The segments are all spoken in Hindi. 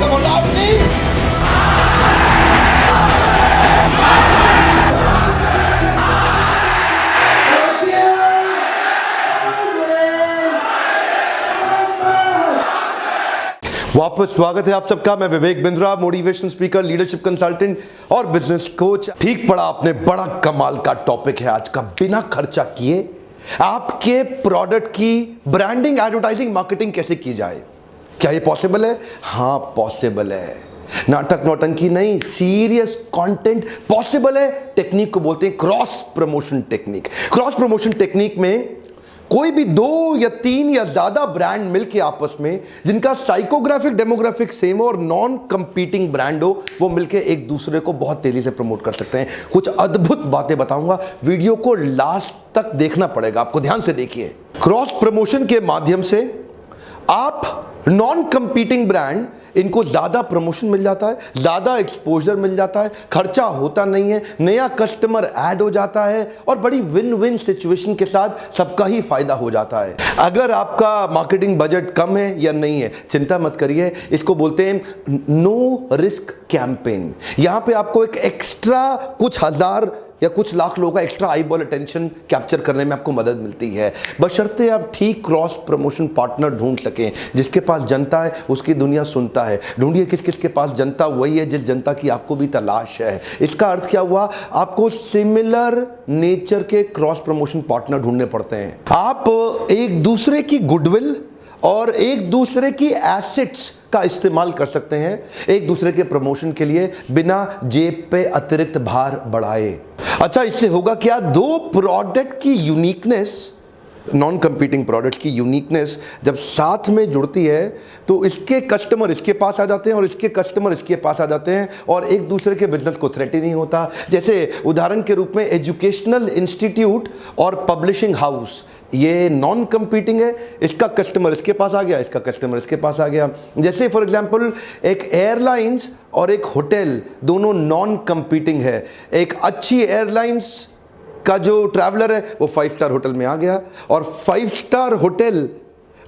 Come on, loudly! वापस स्वागत है आप सबका। मैं Vivek Bindra, motivation speaker, leadership consultant और बिजनेस कोच। ठीक पड़ा आपने, बड़ा कमाल का टॉपिक है आज का। बिना खर्चा किए आपके प्रोडक्ट की ब्रांडिंग, एडवर्टाइजिंग, मार्केटिंग कैसे की जाए। क्या ये पॉसिबल है? हाँ, पॉसिबल है। नाटक नौटंकी नहीं, सीरियस कंटेंट पॉसिबल है। टेक्निक को बोलते हैं cross promotion technique. Cross promotion technique में कोई भी 2 या 3 या ज्यादा ब्रांड मिलके आपस में, जिनका साइकोग्राफिक डेमोग्राफिक सेम हो और नॉन कंपीटिंग ब्रांड हो, वो मिलके एक दूसरे को बहुत तेजी से प्रमोट कर सकते हैं। कुछ अद्भुत बातें बताऊंगा, वीडियो को लास्ट तक देखना पड़ेगा आपको। ध्यान से देखिए। क्रॉस प्रमोशन के माध्यम से आप नॉन कंपीटिंग ब्रांड, इनको ज्यादा प्रमोशन मिल जाता है, ज्यादा एक्सपोजर मिल जाता है, खर्चा होता नहीं है, नया कस्टमर ऐड हो जाता है और बड़ी विन विन सिचुएशन के साथ सबका ही फायदा हो जाता है। अगर आपका मार्केटिंग बजट कम है या नहीं है, चिंता मत करिए। इसको बोलते हैं नो रिस्क कैंपेन। यहां पे आपको एक एक्स्ट्रा कुछ हजार या कुछ लाख लोगों का extra eye ball attention capture करने में आपको मदद मिलती है, बशर्ते आप ठीक क्रॉस प्रमोशन पार्टनर ढूंढ सकें। जिसके पास जनता है उसकी दुनिया सुनता है। ढूंढिए किस किस के पास जनता वही है जिस जनता की आपको भी तलाश है। इसका अर्थ क्या हुआ? आपको सिमिलर नेचर के क्रॉस प्रमोशन पार्टनर ढूंढने पड़ते हैं। आप एक दूसरे की गुडविल और एक दूसरे की एसेट्स का इस्तेमाल कर सकते हैं एक दूसरे के प्रमोशन के लिए, बिना जेब पे अतिरिक्त भार बढ़ाए। अच्छा, इससे होगा क्या? 2 प्रोडक्ट की यूनिकनेस, नॉन कंपीटिंग प्रोडक्ट की यूनिकनेस जब साथ में जुड़ती है तो इसके कस्टमर इसके पास आ जाते हैं और इसके कस्टमर इसके पास आ जाते हैं और एक दूसरे के बिजनेस को थ्रेट ही नहीं होता। जैसे उदाहरण के रूप में एजुकेशनल इंस्टीट्यूट और पब्लिशिंग हाउस, ये नॉन कंपीटिंग है। इसका कस्टमर इसके पास आ गया, इसका कस्टमर इसके पास आ गया। जैसे फॉर एग्जांपल एक एयरलाइंस और एक होटल, दोनों नॉन कंपीटिंग है। एक अच्छी एयरलाइंस का जो ट्रैवलर है वो 5 स्टार होटल में आ गया और 5 स्टार होटल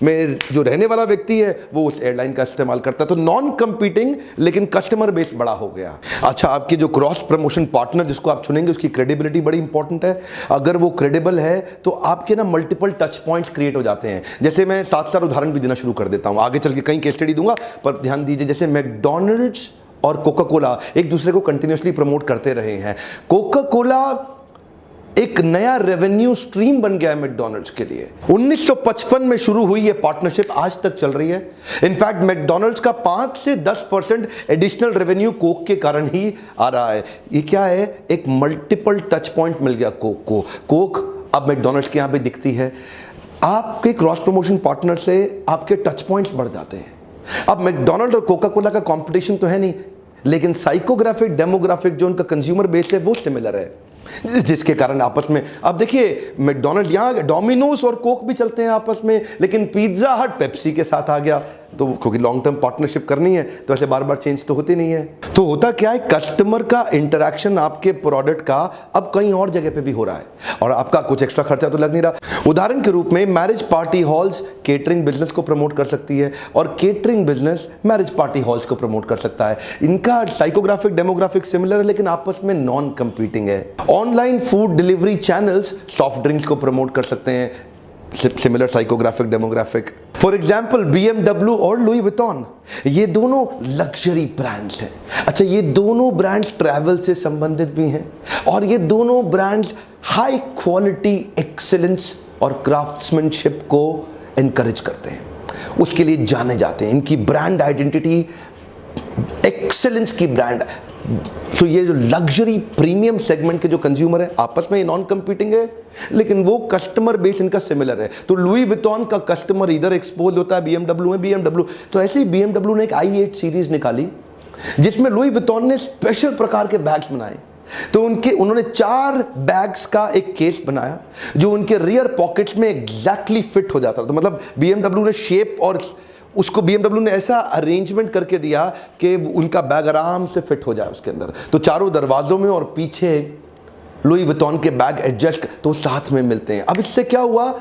में जो रहने वाला व्यक्ति है वो उस एयरलाइन का इस्तेमाल करता है। तो नॉन कंपीटिंग लेकिन कस्टमर बेस बड़ा हो गया। अच्छा, आपके जो क्रॉस प्रमोशन पार्टनर जिसको आप चुनेंगे उसकी क्रेडिबिलिटी बड़ी इंपॉर्टेंट है। अगर वो क्रेडिबल है तो आपके ना मल्टीपल टच पॉइंट्स क्रिएट हो जाते हैं। जैसे मैं 7 उदाहरण भी देना शुरू कर देता हूं, आगे चल के कई केस स्टडी दूंगा, पर ध्यान दीजिए। जैसे मैकडॉनल्ड्स और कोका कोला एक दूसरे को कंटिन्यूसली प्रमोट करते रहे हैं। कोका कोला एक नया रेवेन्यू स्ट्रीम बन गया है मैकडॉनल्ड्स के लिए। 1955 में शुरू हुई ये पार्टनरशिप, आज तक चल रही है। इनफैक्ट मैकडॉनल्ड्स का 5 से 10% एडिशनल रेवेन्यू कोक के कारण ही आ रहा है। ये क्या है? एक मल्टीपल टच पॉइंट मिल गया कोक को। कोक अब मैकडॉनल्ड्स के यहां पे दिखती है। आपके क्रॉस प्रमोशन पार्टनर से आपके टच पॉइंट्स बढ़ जाते हैं। अब मैकडॉनल्ड और कोका कोला का कंपटीशन तो है नहीं, लेकिन साइकोग्राफिक डेमोग्राफिक जो उनका कंज्यूमर बेस है वो सिमिलर है, जिसके कारण आपस में, अब देखिए मैकडॉनल्ड, यहाँ डोमिनोज और कोक भी चलते हैं आपस में, लेकिन पिज्जा हट पेप्सी के साथ आ गया। तो क्योंकि लॉन्ग टर्म पार्टनरशिप करनी है तो ऐसे बार बार चेंज तो होती नहीं है। तो होता क्या है? कस्टमर का इंटरैक्शन आपके प्रोडक्ट का अब कहीं और जगह पे भी हो रहा है और आपका कुछ एक्स्ट्रा खर्चा तो लग नहीं रहा। उदाहरण के रूप में marriage party halls catering business को प्रमोट कर सकती है और catering business marriage party halls को प्रमोट कर सकता है। इनका साइकोग्राफिक डेमोग्राफिक सिमिलर है लेकिन आपस में नॉन कंपीटिंग है। Online food delivery channels soft drinks को प्रमोट कर सकते हैं, similar psychographic demographic. For example BMW और लुई विटॉन, ये दोनों लग्जरी ब्रांड्स हैं। अच्छा, ये दोनों ब्रांड्स ट्रैवल से संबंधित भी हैं और ये दोनों ब्रांड्स हाई क्वालिटी एक्सेलेंस और क्राफ्ट्समैनशिप को एनकरेज करते हैं, उसके लिए जाने जाते हैं। इनकी ब्रांड आइडेंटिटी एक्सेलेंस की ब्रांड। तो ये जो लग्जरी प्रीमियम सेगमेंट के जो कंज्यूमर है आपस में नॉन कंपीटिंग है लेकिन वो कस्टमर बेस इनका सिमिलर है। तो लुई विटॉन का कस्टमर इधर एक्सपोज होता है BMW में, BMW तो ऐसे ही BMW ने एक i8 सीरीज निकाली जिसमें लुई विटॉन ने स्पेशल प्रकार के बैग्स बनाए। तो उन्होंने 4 बैग्स का एक केस बनाया जो उनके रियर पॉकेट्स में एग्जैक्टली फिट हो जाता था। तो मतलब BMW ने शेप और उसको BMW ने ऐसा अरेंजमेंट करके दिया कि उनका बैग आराम से फिट हो जाए उसके अंदर। तो चारों दरवाजों में और पीछे लुई विटॉन के बैग एडजस्ट, तो साथ में मिलते हैं। अब इससे क्या हुआ,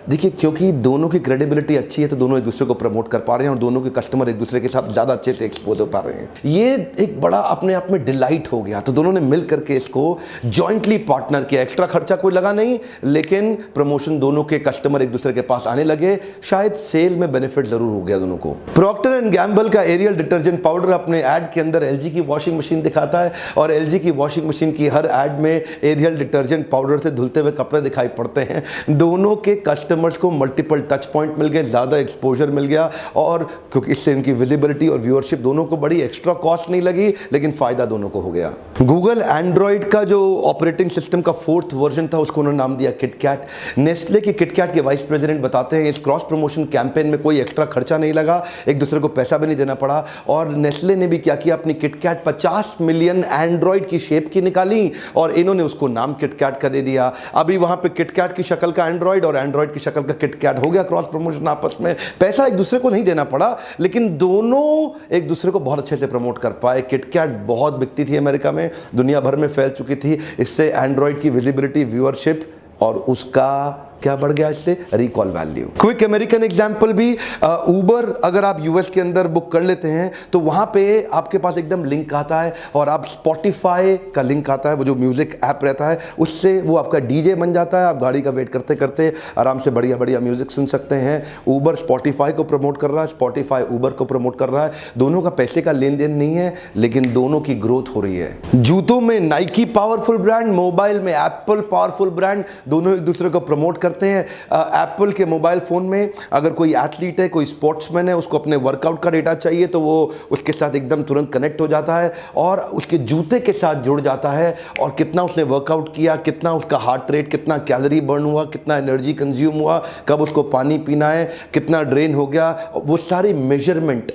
देखिए क्योंकि दोनों की क्रेडिबिलिटी अच्छी है तो दोनों एक दूसरे को प्रमोट कर पा रहे हैं और दोनों के कस्टमर एक दूसरे के साथ ज़्यादा अच्छे से एक्सपोज हो पा रहे हैं। ये एक बड़ा अपने आप में डिलाइट हो गया। तो दोनों ने मिल करके इसको जॉइंटली पार्टनर किया। एक्स्ट्रा खर्चा कोई लगा नहीं, लेकिन प्रमोशन दोनों के कस्टमर एक दूसरे के पास आने लगे। शायद सेल में बेनिफिट जरूर हो गया दोनों को। प्रॉक्टर एंड गैम्बल का एरियल डिटर्जेंट पाउडर अपने ऐड के अंदर एलजी की वॉशिंग मशीन दिखाता है और एलजी की वॉशिंग मशीन की हर ऐड में एरियल डिटर्जेंट पाउडर से धुलते हुए कपड़े दिखाई पड़ते हैं। दोनों के कस्टमर्स को मल्टीपल टच पॉइंट मिल गए, ज़्यादा एक्सपोजर मिल गया और क्योंकि इससे इनकी विजिबिलिटी और व्यूअरशिप दोनों को बड़ी, एक्स्ट्रा कॉस्ट नहीं लगी, लेकिन फ़ायदा दोनों को हो गया। गूगल एंड्रॉइड का जो ऑपरेटिंग सिस्टम का 4th वर्जन था उसको उन्होंने नाम दिया किटकैट। नेस्ले के किटकैट के वाइस प्रेसिडेंट बताते हैं इस क्रॉस प्रमोशन कैंपेन में कोई एक्स्ट्रा खर्चा नहीं लगा, एक दूसरे को पैसा भी नहीं देना पड़ा। और नेस्ले ने भी क्या किया, अपनी किटकैट 50 मिलियन एंड्रॉइड की शेप की निकाली और इन्होंने उसको नाम किटकैट का दे दिया। अभी वहां पे किटकैट की शक्ल का एंड्रॉइड और एंड्रॉइड की शक्ल का किटकैट हो गया क्रॉस प्रमोशन आपस में। पैसा एक दूसरे को नहीं देना पड़ा, लेकिन दोनों एक दूसरे को बहुत अच्छे से प्रमोट कर पाए। किटकैट बहुत बिकती थी अमेरिका में, दुनिया भर में फैल चुकी थी। इससे एंड्रॉइड की विजिबिलिटी, व्यूअरशिप और उसका क्या बढ़ गया, इससे recall value. Quick American example भी, उबर अगर आप यूएस के अंदर बुक कर लेते हैं तो वहां पे आपके पास एकदम लिंक आता है और आप स्पॉटिफाई का लिंक आता है, वो जो म्यूजिक ऐप रहता है, उससे वो आपका डीजे बन जाता है। आप गाड़ी का वेट करते करते आराम से बढ़िया बढ़िया म्यूजिक सुन सकते हैं। उबर स्पॉटिफाई को प्रमोट कर रहा है, स्पॉटिफाई उबर को प्रमोट कर रहा है। दोनों का पैसे का लेन देन नहीं है, लेकिन दोनों की ग्रोथ हो रही है। जूतों में नाइकी पावरफुल ब्रांड, मोबाइल में एप्पल पावरफुल ब्रांड, दोनों एक दूसरे को प्रमोट करते हैं। एप्पल के मोबाइल फोन में अगर कोई एथलीट है, कोई स्पोर्ट्समैन है, उसको अपने वर्कआउट का डेटा चाहिए तो वो उसके साथ एकदम तुरंत कनेक्ट हो जाता है और उसके जूते के साथ जुड़ जाता है और कितना उसने वर्कआउट किया, कितना उसका हार्ट रेट, कितना कैलोरी बर्न हुआ, कितना एनर्जी कंज्यूम हुआ, कब उसको पानी पीना है, कितना ड्रेन हो गया, वो सारी मेजरमेंट,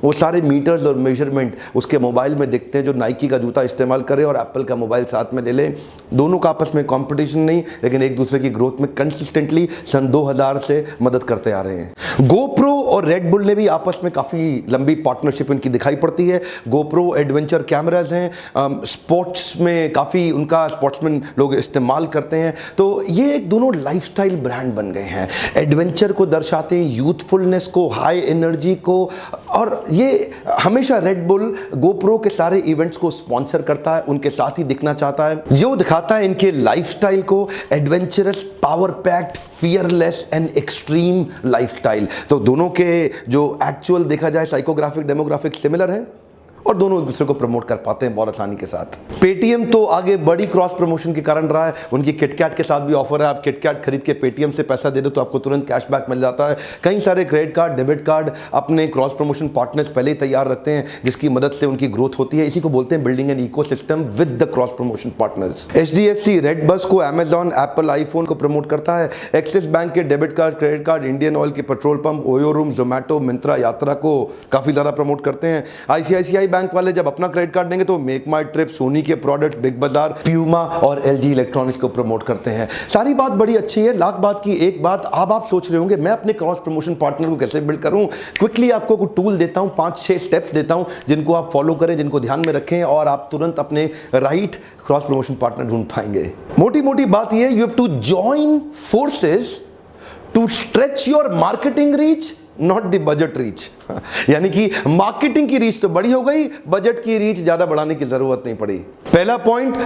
वो सारे मीटर्स और मेजरमेंट उसके मोबाइल में दिखते हैं। जो नाइकी का जूता इस्तेमाल करे और एप्पल का मोबाइल साथ में ले ले, दोनों का आपस में कंपटीशन नहीं, लेकिन एक दूसरे की ग्रोथ में कंसिस्टेंटली सन 2000 से मदद करते आ रहे हैं। गोप्रो और रेड बुल ने भी आपस में काफ़ी लंबी पार्टनरशिप इनकी दिखाई पड़ती है। गोप्रो एडवेंचर कैमराज हैं, स्पोर्ट्स में काफ़ी उनका स्पोर्ट्समैन लोग इस्तेमाल करते हैं। तो ये एक दोनों लाइफस्टाइल ब्रांड बन गए हैं। एडवेंचर को दर्शाते हैं, यूथफुलनेस को, हाई एनर्जी को, और ये हमेशा रेड बुल गोप्रो के सारे इवेंट्स को स्पॉन्सर करता है, उनके साथ ही दिखना चाहता है, जो दिखाता है इनके लाइफस्टाइल को, adventurous, power packed, fearless and extreme lifestyle. तो दोनों के जो एक्चुअल देखा जाए साइकोग्राफिक, डेमोग्राफिक सिमिलर है और दोनों एक दूसरे को प्रमोट कर पाते हैं बहुत आसानी के साथ। पेटीएम तो आगे बड़ी क्रॉस प्रमोशन के कारण रहा है। उनकी किटकैट के साथ भी ऑफर है, आप किटकैट खरीद के पेटीएम से पैसा दे दो तो आपको तुरंत कैशबैक मिल जाता है। कई सारे क्रेडिट कार्ड, डेबिट कार्ड अपने क्रॉस प्रमोशन पार्टनर्स पहले ही तैयार रखते हैं, जिसकी मदद से उनकी ग्रोथ होती है। इसी को बोलते हैं building an ecosystem with the cross promotion partners. HDFC red bus को अमेजॉन, एप्पल आईफोन को प्रमोट करता है। एक्सिस बैंक के debit card, credit card, Indian oil के petrol pump, OYO room, Zomato, Myntra, Yatra को काफी ज्यादा प्रमोट करते हैं। आईसीआईसीआई बैंक वाले जब अपना क्रेडिट कार्ड देंगे तो मेक माई ट्रिप, सोनी के प्रोडक्ट, बिग बाजार, प्यूमा और एलजी इलेक्ट्रॉनिक्स को प्रमोट करते हैं। सारी बात बड़ी अच्छी है। लाख बात की एक बात, अब आप सोच रहे होंगे मैं अपने क्रॉस प्रमोशन पार्टनर को कैसे बिल्ड करूं। क्विकली आपको कुछ टूल देता हूं, 5-6 स्टेप्स देता हूं जिनको आप फॉलो करें, जिनको ध्यान में रखें और आप तुरंत अपने राइट क्रॉस प्रमोशन पार्टनर ढूंढ पाएंगे। मोटी मोटी बात यह, you have to join forces to stretch your marketing reach, not the budget reach. यानी कि मार्केटिंग की रीच तो बड़ी हो गई, बजट की रीच ज्यादा बढ़ाने की जरूरत नहीं पड़ी। पहला point,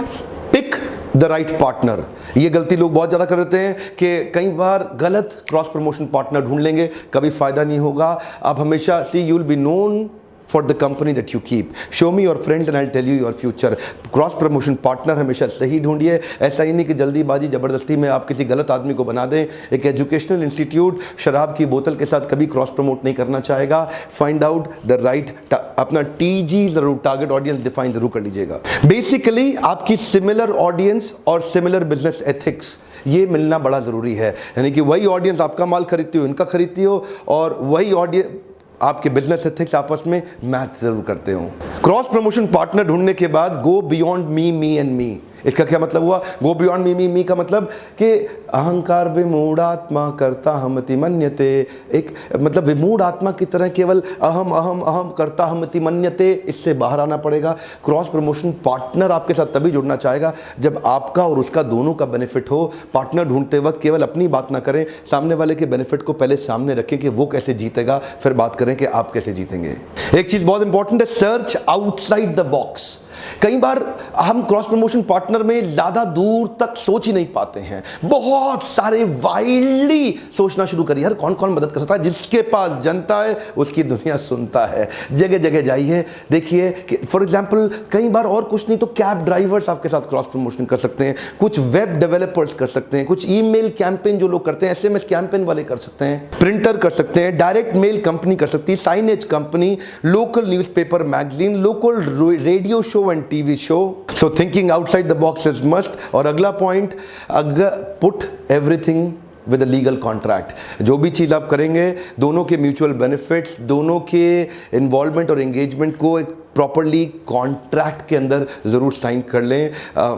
pick the right partner. ये गलती लोग बहुत ज्यादा कर देते हैं कि कई बार गलत क्रॉस प्रमोशन पार्टनर ढूंढ लेंगे, कभी फायदा नहीं होगा। आप हमेशा you will be known for the company that you keep. Show me your friends and I'll tell you your future. Cross promotion partner हमेशा सही ढूंढिए। ऐसा ही नहीं कि जल्दीबाजी जबरदस्ती में आप किसी गलत आदमी को बना दें। एक एजुकेशनल इंस्टीट्यूट शराब की बोतल के साथ कभी क्रॉस प्रमोट नहीं करना चाहेगा। फाइंड आउट द राइट, अपना टीजी जरूर, टारगेट ऑडियंस डिफाइन जरूर कर लीजिएगा। बेसिकली आपकी सिमिलर ऑडियंस और सिमिलर बिजनेस एथिक्स, ये मिलना बड़ा जरूरी है। यानी कि वही ऑडियंस आपका माल खरीदती हो, इनका खरीदती हो, और वही ऑडियंस आपके बिजनेस एथिक्स आपस में मैच जरूर करते हो। क्रॉस प्रमोशन पार्टनर ढूंढने के बाद go beyond me, me and me. इसका क्या मतलब हुआ? गो बियॉन्ड मी, मी का मतलब कि अहंकार विमूढ़ आत्मा कर्ता हमति मन्यते, एक मतलब विमूढ़ आत्मा की तरह केवल अहम अहम अहम कर्ता हमति मन्यते, इससे बाहर आना पड़ेगा। क्रॉस प्रमोशन पार्टनर आपके साथ तभी जुड़ना चाहेगा जब आपका और उसका दोनों का बेनिफिट हो। पार्टनर ढूंढते वक्त केवल अपनी बात ना करें, सामने वाले के बेनिफिट को पहले सामने रखें कि वो कैसे जीतेगा, फिर बात करें कि आप कैसे जीतेंगे। एक चीज बहुत इंपॉर्टेंट है, सर्च आउटसाइड द बॉक्स। कई बार हम क्रॉस प्रमोशन पार्टनर में ज्यादा दूर तक सोच ही नहीं पाते हैं, बहुत सारे वाइल्डली सोचना शुरू करिए। यार कौन कौन मदद कर सकता है? जिसके पास जनता है उसकी दुनिया सुनता है। जगह जगह जाइए, देखिए कि फॉर एग्जांपल कई बार और कुछ नहीं तो कैब ड्राइवर्स आपके साथ क्रॉस प्रमोशन कर सकते हैं, कुछ वेब डेवलपर्स कर सकते हैं, कुछ ईमेल कैंपेन जो लोग करते हैं, एसएमएस कैंपेन वाले कर सकते हैं, प्रिंटर कर सकते हैं, डायरेक्ट मेल कंपनी कर सकती है, signage company, local newspaper magazine, local radio show and TV show. So thinking outside the box is must. और अगला पॉइंट, अगर put everything with a legal contract. जो भी चीज़ आप करेंगे, दोनों के म्यूचुअल बेनिफिट्स, दोनों के इन्वॉल्वमेंट और एंगेजमेंट को एक प्रॉपरली कॉन्ट्रैक्ट के अंदर ज़रूर साइन कर लें।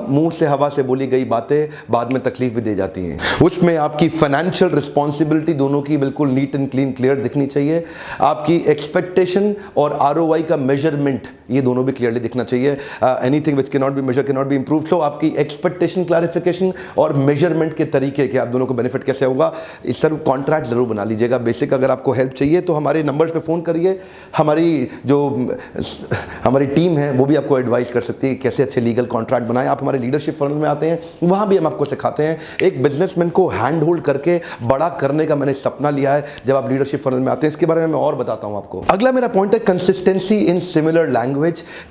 मुंह से हवा से बोली गई बातें बाद में तकलीफ भी दे जाती हैं। उसमें आपकी फाइनेंशियल रिस्पॉन्सिबिलिटी दोनों की बिल्कुल नीट एंड क्लीन क्लियर दिखनी चाहिए। आपकी एक्सपेक्टेशन और आरओआई का मेजरमेंट ये दोनों भी क्लियरली दिखना चाहिए। Anything which can not be measure can not be improve. तो आपकी एक्सपेक्टेशन, क्लैरिफिकेशन और मेजरमेंट के तरीके कि आप दोनों को बेनिफिट कैसे होगा, इस सब कॉन्ट्रैक्ट जरूर बना लीजिएगा। बेसिक अगर आपको हेल्प चाहिए तो हमारे नंबर्स पे फ़ोन करिए। हमारी टीम है वो भी आपको एडवाइस कर सकती है कैसे अच्छे लीगल कॉन्ट्रैक्ट बनाएं। आप हमारे लीडरशिप फनल में आते हैं, वहाँ भी हम आपको सिखाते हैं। एक बिजनेसमैन को हैंड होल्ड करके बड़ा करने का मैंने सपना लिया है जब आप लीडरशिप फनल में आते हैं। इसके बारे में मैं और बताता हूँ आपको। अगला मेरा पॉइंट है कंसिस्टेंसी इन सिमिलर लैंग्वेज।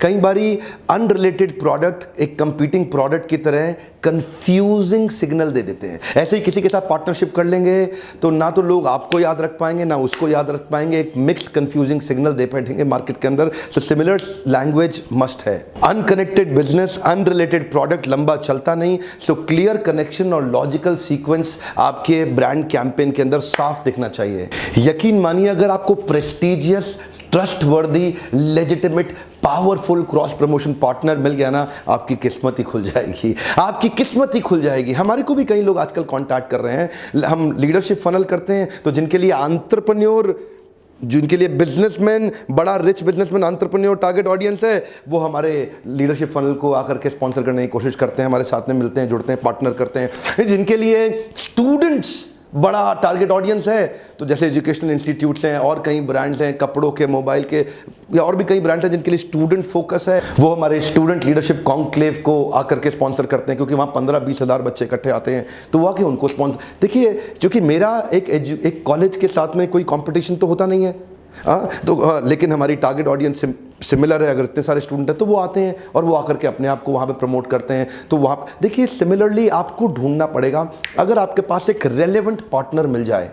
कई बारी अनरिलेटेड प्रोडक्ट एक कंपीटिंग प्रोडक्ट की तरह कंफ्यूजिंग सिग्नल दे देते हैं। ऐसे ही किसी के साथ पार्टनरशिप कर लेंगे तो ना तो लोग आपको याद रख पाएंगे ना उसको याद रख पाएंगे, एक मिक्स्ड कंफ्यूजिंग सिग्नल दे बैठेंगे मार्केट के अंदर। तो सिमिलर लैंग्वेज मस्ट है। अनकनेक्टेड बिजनेस, अनरिलेटेड प्रोडक्ट लंबा चलता नहीं। सो क्लियर कनेक्शन और लॉजिकल सीक्वेंस आपके ब्रांड कैंपेन के अंदर साफ दिखना चाहिए। यकीन मानिए अगर आपको prestigious, trustworthy, legitimate, powerful cross promotion partner मिल गया ना, आपकी किस्मत ही खुल जाएगी। आपकी किस्मत ही खुल जाएगी। हमारे को भी कई लोग आजकल कांटेक्ट कर रहे हैं। हम लीडरशिप फनल करते हैं तो जिनके लिए एंटरप्रेन्योर, जिनके लिए बिजनेसमैन, बड़ा rich businessman entrepreneur target audience है, वो हमारे लीडरशिप फनल को आकर के स्पॉन्सर करने की कोशिश करते हैं, हमारे साथ में मिलते हैं, जुड़ते हैं, पार्टनर करते हैं। जिनके लिए स्टूडेंट्स बड़ा टारगेट ऑडियंस है, तो जैसे एजुकेशनल इंस्टीट्यूट्स हैं और कई ब्रांड्स हैं, कपड़ों के, मोबाइल के, या और भी कई ब्रांड्स हैं जिनके लिए स्टूडेंट फोकस है, वो हमारे स्टूडेंट लीडरशिप कॉन्क्लेव को आकर के स्पॉन्सर करते हैं, क्योंकि वहाँ 15-20 हज़ार बच्चे इकट्ठे आते हैं, तो वो आके उनको स्पॉन्सर। देखिए, क्योंकि मेरा एक कॉलेज के साथ में कोई कॉम्पिटिशन तो होता नहीं है, लेकिन हमारी टारगेट ऑडियंस सिमिलर है। अगर इतने सारे स्टूडेंट हैं तो वो आते हैं और वो आकर के अपने आप को वहाँ पे प्रमोट करते हैं। तो वहाँ देखिए, सिमिलरली आपको ढूंढना पड़ेगा। अगर आपके पास एक रेलेवेंट पार्टनर मिल जाए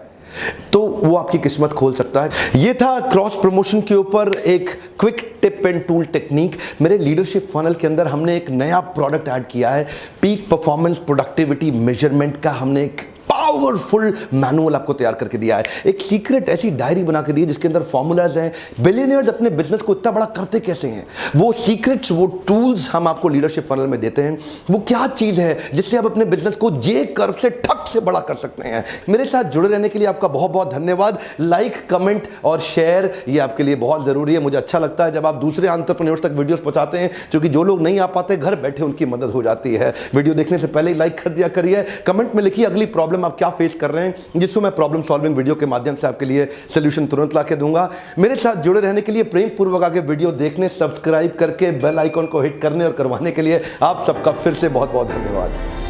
तो वो आपकी किस्मत खोल सकता है। ये था क्रॉस प्रमोशन के ऊपर एक quick tip and tool technique. मेरे लीडरशिप फनल के अंदर हमने एक नया प्रोडक्ट ऐड किया है, पीक परफॉर्मेंस प्रोडक्टिविटी मेजरमेंट का। हमने एक पावरफुल मैनुअल आपको तैयार करके दिया है, एक सीक्रेट ऐसी डायरी बना के दी है जिसके अंदर फॉर्मूलाज हैं। बिलियनियर्स अपने बिजनेस को इतना बड़ा करते कैसे हैं, वो सीक्रेट्स, वो टूल्स हम आपको लीडरशिप फनल में देते हैं। वो क्या चीज है जिससे आप अपने बिजनेस को जे कर्व से ठक से बड़ा कर सकते हैं। मेरे साथ जुड़े रहने के लिए आपका बहुत बहुत धन्यवाद। लाइक, कमेंट और शेयर ये आपके लिए बहुत जरूरी है। मुझे अच्छा लगता है जब आप दूसरे एंटरप्रेन्योर तक वीडियोस पहुंचाते हैं, क्योंकि जो लोग नहीं आ पाते घर बैठे उनकी मदद हो जाती है। वीडियो देखने से पहले ही लाइक कर दिया करिए। कमेंट में लिखिए अगली प्रॉब्लम आप क्या फेस कर रहे हैं, जिसको मैं प्रॉब्लम सॉल्विंग वीडियो के माध्यम से आपके लिए सॉल्यूशन तुरंत ला के दूंगा। मेरे साथ जुड़े रहने के लिए, प्रेम पूर्वक आगे वीडियो देखने, सब्सक्राइब करके बेल आइकॉन को हिट करने और करवाने के लिए आप सबका फिर से बहुत बहुत धन्यवाद।